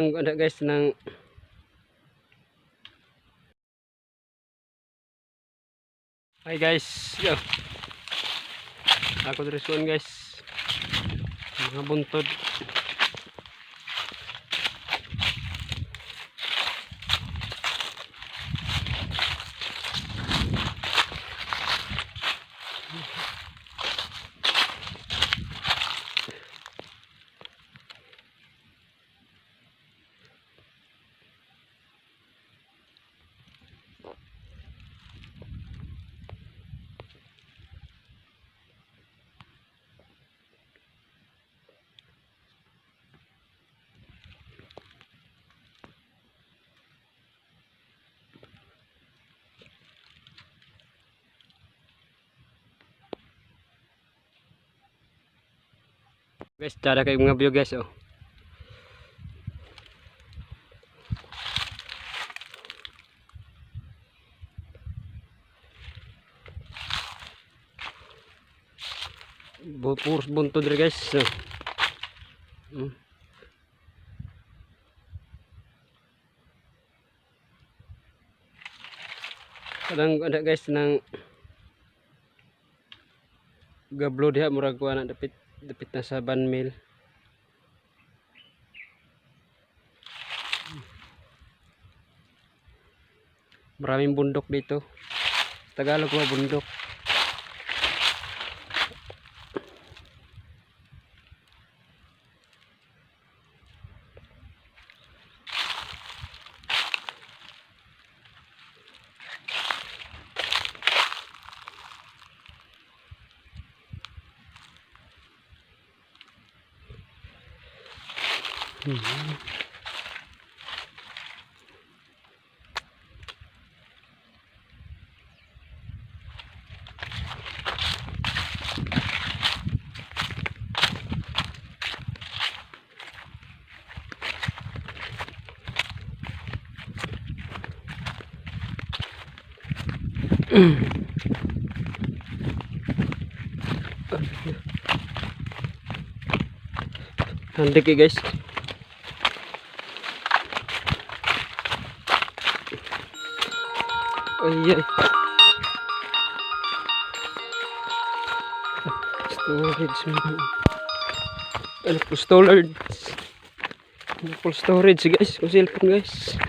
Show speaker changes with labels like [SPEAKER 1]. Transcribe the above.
[SPEAKER 1] Ada guys ng hi guys, yo. Ako dirisuan guys. Mga buntod. Guys, cara kayo mga view guys, oh. Puros buntod rin guys, oh. Kadang ada guys ng gablo diha murag kuha na dapit na sa banmil. Maraming bundok dito. Tagalog mga bundok. Handik ya guys. Oh iya. Storage. Ano po storage? Ano po storage guys? Kung cellphone guys.